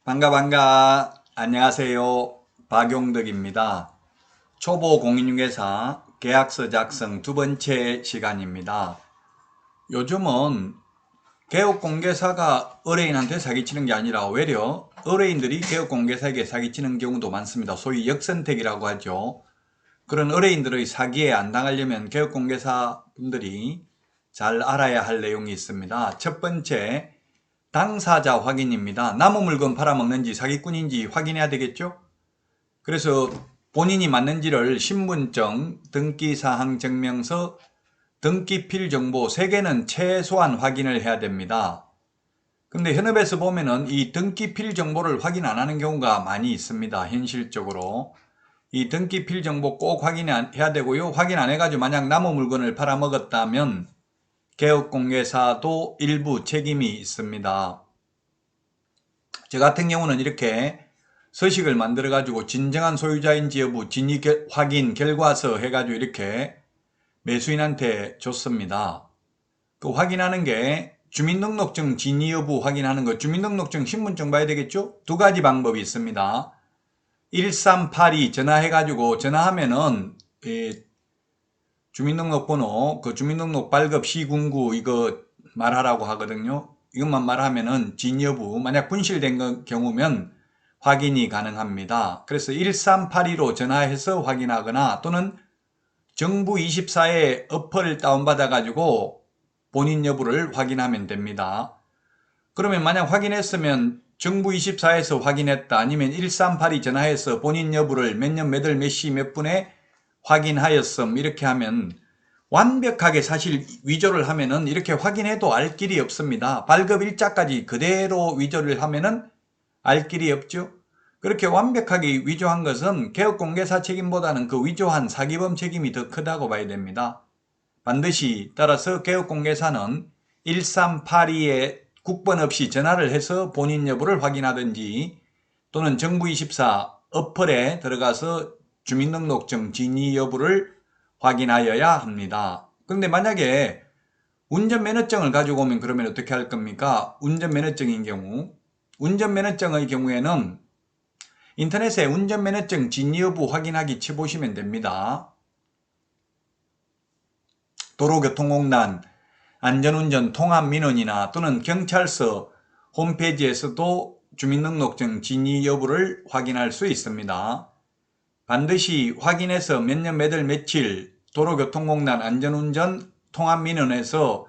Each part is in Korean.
반가. 안녕하세요. 박용덕입니다. 초보 공인중개사 계약서 작성 두 번째 시간입니다. 요즘은 개업공개사가 의뢰인한테 사기치는 게 아니라 오히려 의뢰인들이 개업공개사에게 사기치는 경우도 많습니다. 소위 역선택이라고 하죠. 그런 의뢰인들의 사기에 안 당하려면 개업공개사 분들이 잘 알아야 할 내용이 있습니다. 첫 번째, 당사자 확인입니다. 남의 물건 팔아먹는지 사기꾼인지 확인해야 되겠죠? 그래서 본인이 맞는지를 신분증, 등기사항 증명서, 등기필 정보 3개는 최소한 확인을 해야 됩니다. 근데 현업에서 보면은 이 등기필 정보를 확인 안 하는 경우가 많이 있습니다. 현실적으로. 이 등기필 정보 꼭 확인해야 되고요. 확인 안 해가지고 만약 남의 물건을 팔아먹었다면 개업공개사도 일부 책임이 있습니다. 저 같은 경우는 이렇게 서식을 만들어 가지고 진정한 소유자인지 여부 진위 확인 결과서 해가지고 이렇게 매수인한테 줬습니다. 그 확인하는 게 주민등록증 진위 여부 확인하는 거, 주민등록증 신분증 봐야 되겠죠? 두 가지 방법이 있습니다. 1382 전화해가지고 전화하면은 주민등록번호, 그 주민등록 발급 시군구 이거 말하라고 하거든요. 이것만 말하면은 진 여부, 만약 분실된 경우면 확인이 가능합니다. 그래서 1382로 전화해서 확인하거나 또는 정부24의 어플을 다운받아 가지고 본인 여부를 확인하면 됩니다. 그러면 만약 확인했으면 정부24에서 확인했다, 아니면 1382 전화해서 본인 여부를 몇 년 몇 월 몇 시 몇 분에 확인하였음 이렇게 하면 완벽하게 사실 위조를 하면은 이렇게 확인해도 알 길이 없습니다. 발급 일자까지 그대로 위조를 하면은 알 길이 없죠. 그렇게 완벽하게 위조한 것은 개업공개사 책임보다는 그 위조한 사기범 책임이 더 크다고 봐야 됩니다. 반드시 따라서 개업공개사는 1382에 국번 없이 전화를 해서 본인 여부를 확인하든지 또는 정부24 어플에 들어가서 주민등록증 진위 여부를 확인하여야 합니다. 그런데 만약에 운전면허증을 가지고 오면 그러면 어떻게 할 겁니까? 운전면허증인 경우, 운전면허증의 경우에는 인터넷에 운전면허증 진위 여부 확인하기 쳐보시면 됩니다. 도로교통공단 안전운전 통합민원이나 또는 경찰서 홈페이지에서도 주민등록증 진위 여부를 확인할 수 있습니다. 반드시 확인해서 몇 년 몇 월 며칠 도로교통공단 안전운전 통합민원에서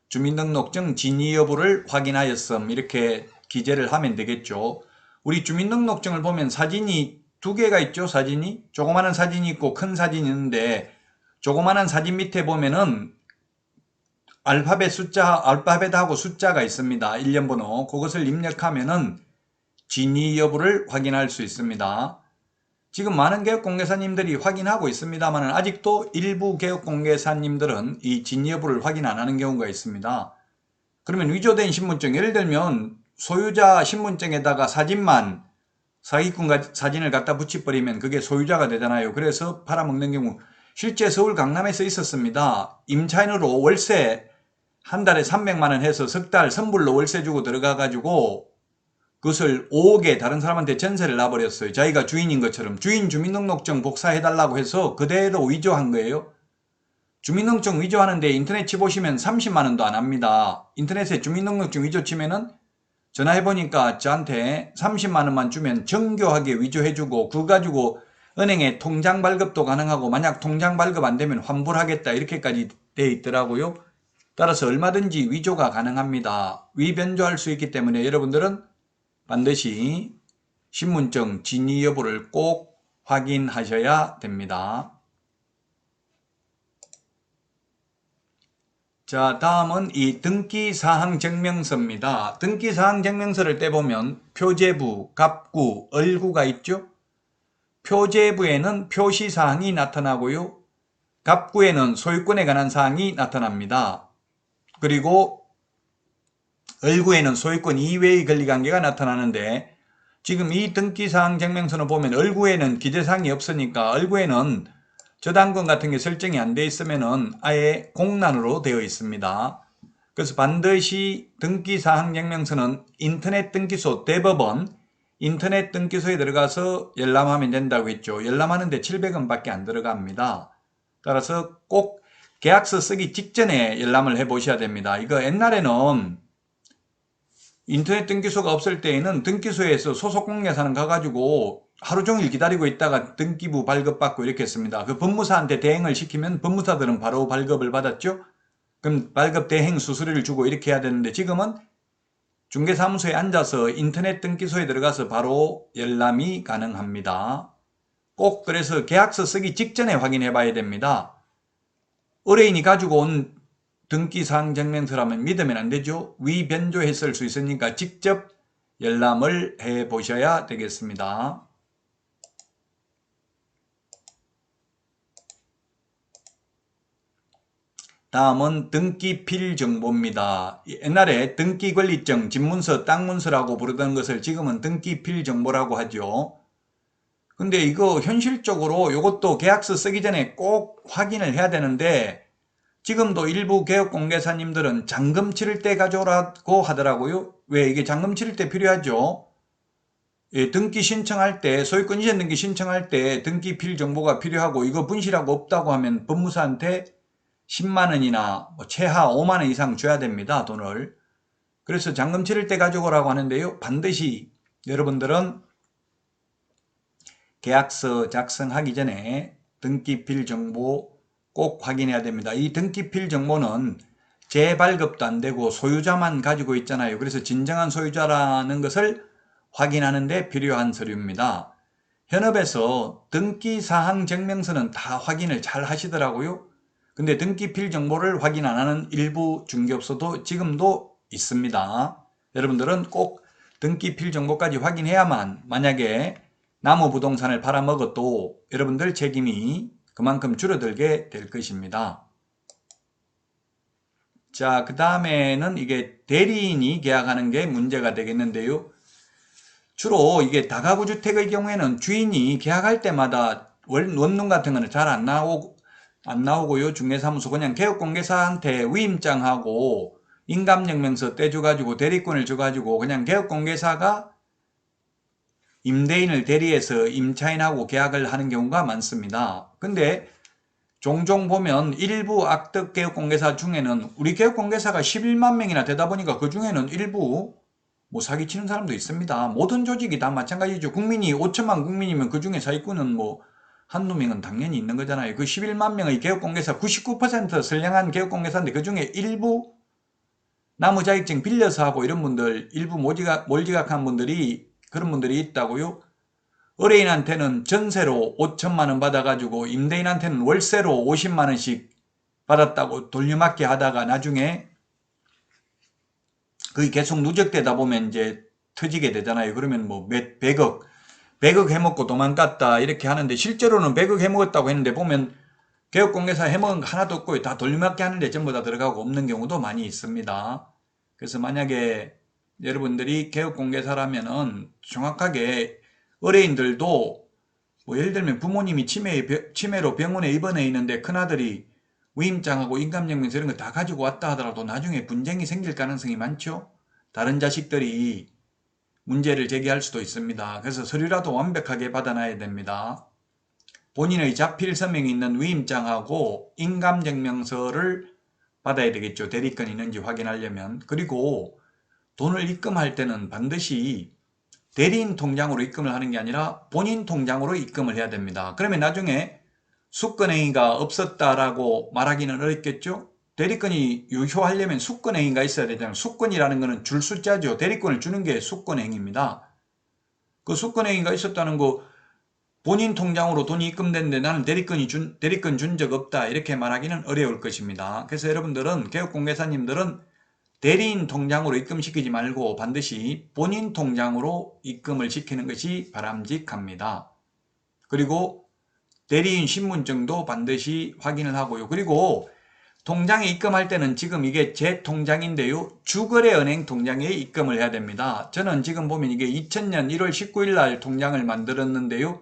주민등록증 진위 여부를 확인하였음 이렇게 기재를 하면 되겠죠. 우리 주민등록증을 보면 사진이 2개가 있죠. 사진이 조그마한 사진이 있고 큰 사진이 있는데 조그마한 사진 밑에 보면은 알파벳하고 숫자가 있습니다. 일련번호. 그것을 입력하면은 진위 여부를 확인할 수 있습니다. 지금 많은 개업공개사님들이 확인하고 있습니다만 아직도 일부 개업공개사님들은 이 진위 여부를 확인 안 하는 경우가 있습니다. 그러면 위조된 신분증, 예를 들면 소유자 신분증에다가 사진만 사기꾼 사진을 갖다 붙여버리면 그게 소유자가 되잖아요. 그래서 팔아먹는 경우 실제 서울 강남에서 있었습니다. 임차인으로 월세 한 달에 300만 원 해서 석 달 선불로 월세 주고 들어가가지고 그것을 5억에 다른 사람한테 전세를 놔버렸어요. 자기가 주인인 것처럼. 주인 주민등록증 복사해달라고 해서 그대로 위조한 거예요. 주민등록증 위조하는데 인터넷 치보시면 30만 원도 안 합니다. 인터넷에 주민등록증 위조 치면은 전화해보니까 저한테 30만 원만 주면 정교하게 위조해주고 그거 가지고 은행에 통장 발급도 가능하고 만약 통장 발급 안 되면 환불하겠다 이렇게까지 돼 있더라고요. 따라서 얼마든지 위조가 가능합니다. 위변조할 수 있기 때문에 여러분들은 반드시 신분증 진위 여부를 꼭 확인하셔야 됩니다. 자, 다음은 이 등기사항 증명서입니다. 등기사항 증명서를 떼보면 표제부, 갑구, 을구가 있죠? 표제부에는 표시사항이 나타나고요. 갑구에는 소유권에 관한 사항이 나타납니다. 그리고 을구에는 소유권 이외의 권리관계가 나타나는데 지금 이 등기사항 증명서는 보면 을구에는 기재사항이 없으니까 을구에는 저당권 같은 게 설정이 안 돼 있으면은 아예 공란으로 되어 있습니다. 그래서 반드시 등기사항 증명서는 인터넷 등기소 대법원 인터넷 등기소에 들어가서 열람하면 된다고 했죠. 열람하는데 700원 밖에 안 들어갑니다. 따라서 꼭 계약서 쓰기 직전에 열람을 해 보셔야 됩니다. 이거 옛날에는 인터넷 등기소가 없을 때에는 등기소에서 소속공개사는 가가지고 하루 종일 기다리고 있다가 등기부 발급받고 이렇게 했습니다. 그 법무사한테 대행을 시키면 법무사들은 바로 발급을 받았죠. 그럼 발급 대행 수수료를 주고 이렇게 해야 되는데 지금은 중개사무소에 앉아서 인터넷 등기소에 들어가서 바로 열람이 가능합니다. 꼭 그래서 계약서 쓰기 직전에 확인해 봐야 됩니다. 의뢰인이 가지고 온 등기사항 증명서라면 믿으면 안 되죠. 위변조했을 수 있으니까 직접 열람을 해 보셔야 되겠습니다. 다음은 등기필 정보입니다. 옛날에 등기권리증, 집문서, 땅문서라고 부르던 것을 지금은 등기필 정보라고 하죠. 근데 이거 현실적으로 이것도 계약서 쓰기 전에 꼭 확인을 해야 되는데 지금도 일부 개업공개사님들은 잔금 치를 때 가져오라고 하더라고요. 왜 이게 잔금 치를 때 필요하죠? 예, 등기 신청할 때, 소유권 이전 등기 신청할 때 등기필 정보가 필요하고 이거 분실하고 없다고 하면 법무사한테 10만 원이나 최하 5만 원 이상 줘야 됩니다. 돈을. 그래서 잔금 치를 때 가져오라고 하는데요. 반드시 여러분들은 계약서 작성하기 전에 등기필 정보 꼭 확인해야 됩니다. 이 등기필 정보는 재발급도 안 되고 소유자만 가지고 있잖아요. 그래서 진정한 소유자라는 것을 확인하는 데 필요한 서류입니다. 현업에서 등기사항 증명서는 다 확인을 잘 하시더라고요. 근데 등기필 정보를 확인 안 하는 일부 중개업소도 지금도 있습니다. 여러분들은 꼭 등기필 정보까지 확인해야만 만약에 남의 팔아먹어도 여러분들 책임이 그만큼 줄어들게 될 것입니다. 자, 그 다음에는 이게 대리인이 계약하는 게 문제가 되겠는데요. 주로 이게 다가구 주택의 경우에는 주인이 계약할 때마다 원룸 같은 거는 잘 안 나오고요. 중개사무소 그냥 개업공개사한테 위임장하고 인감증명서 떼줘가지고 대리권을 줘가지고 그냥 개업공개사가 임대인을 대리해서 임차인하고 계약을 하는 경우가 많습니다. 근데 종종 보면 일부 악덕 개업공개사 중에는 우리 개업공개사가 11만 명이나 되다 보니까 그 중에는 일부 사기치는 사람도 있습니다. 모든 조직이 다 마찬가지죠. 국민이 5천만 국민이면 그 중에 사기꾼은 한두 명은 당연히 있는 거잖아요. 그 11만 명의 개업공개사 99% 선량한 개업공개사인데 그 중에 일부 나무자격증 빌려서 하고 이런 분들 일부 몰지각한 분들이 그런 분들이 있다고요. 의뢰인한테는 전세로 5천만 원 받아가지고 임대인한테는 월세로 50만 원씩 받았다고 돌려막기 하다가 나중에 그게 계속 누적되다 보면 이제 터지게 되잖아요. 그러면 100억 해먹고 도망갔다 이렇게 하는데 실제로는 100억 해먹었다고 했는데 보면 개업공개사 해먹은 거 하나도 없고 다 돌려막기 하는데 전부 다 들어가고 없는 경우도 많이 있습니다. 그래서 만약에 여러분들이 개업공개사라면은 정확하게 의뢰인들도 예를 들면 부모님이 치매로 병원에 입원해 있는데 큰아들이 위임장하고 인감증명서 이런 거 다 가지고 왔다 하더라도 나중에 분쟁이 생길 가능성이 많죠. 다른 자식들이 문제를 제기할 수도 있습니다. 그래서 서류라도 완벽하게 받아놔야 됩니다. 본인의 자필 서명이 있는 위임장하고 인감증명서를 받아야 되겠죠. 대리권이 있는지 확인하려면. 그리고 돈을 입금할 때는 반드시 대리인 통장으로 입금을 하는 게 아니라 본인 통장으로 입금을 해야 됩니다. 그러면 나중에 수권행위가 없었다라고 말하기는 어렵겠죠? 대리권이 유효하려면 수권행위가 있어야 되잖아요. 수권이라는 것은 줄 숫자죠. 대리권을 주는 게 수권행위입니다. 그 수권행위가 있었다는 거 본인 통장으로 돈이 입금됐는데 나는 대리권 준 적 없다 이렇게 말하기는 어려울 것입니다. 그래서 여러분들은 개업공개사님들은 대리인 통장으로 입금시키지 말고 반드시 본인 통장으로 입금을 시키는 것이 바람직합니다. 그리고 대리인 신분증도 반드시 확인을 하고요. 그리고 통장에 입금할 때는 지금 이게 제 통장인데요. 주거래은행 통장에 입금을 해야 됩니다. 저는 지금 보면 이게 2000년 1월 19일 날 통장을 만들었는데요.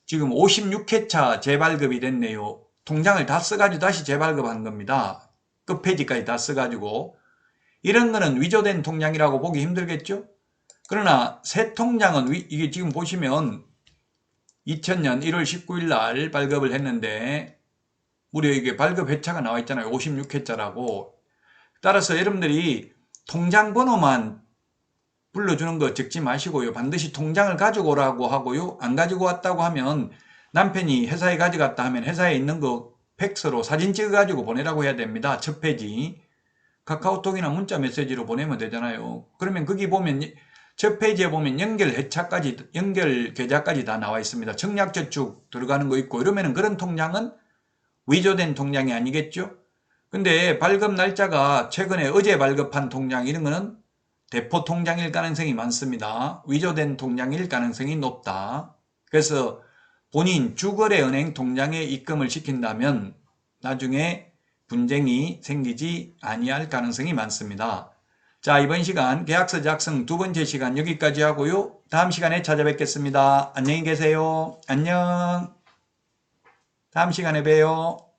지금 56회차 재발급이 됐네요. 통장을 다 써가지고 다시 재발급한 겁니다. 끝페이지까지 다 써가지고. 이런 거는 위조된 통장이라고 보기 힘들겠죠? 그러나 새 통장은 이게 지금 보시면 2000년 1월 19일 날 발급을 했는데 무려 이게 발급 회차가 나와 있잖아요. 56회차라고. 따라서 여러분들이 통장 번호만 불러주는 거 적지 마시고요. 반드시 통장을 가지고 오라고 하고요. 안 가지고 왔다고 하면 남편이 회사에 가져갔다 하면 회사에 있는 거 팩스로 사진 찍어 가지고 보내라고 해야 됩니다. 첫 페이지. 카카오톡이나 문자 메시지로 보내면 되잖아요. 그러면 거기 보면 첫 페이지에 보면 연결 계좌까지 다 나와 있습니다. 청약저축 들어가는 거 있고 이러면은 그런 통장은 위조된 통장이 아니겠죠? 근데 발급 날짜가 최근에 어제 발급한 통장 이런 거는 대포 통장일 가능성이 많습니다. 위조된 통장일 가능성이 높다. 그래서 본인 주거래은행 통장에 입금을 시킨다면 나중에 분쟁이 생기지 아니할 가능성이 많습니다. 자, 이번 시간 계약서 작성 두 번째 시간 여기까지 하고요. 다음 시간에 찾아뵙겠습니다. 안녕히 계세요. 안녕. 다음 시간에 봬요.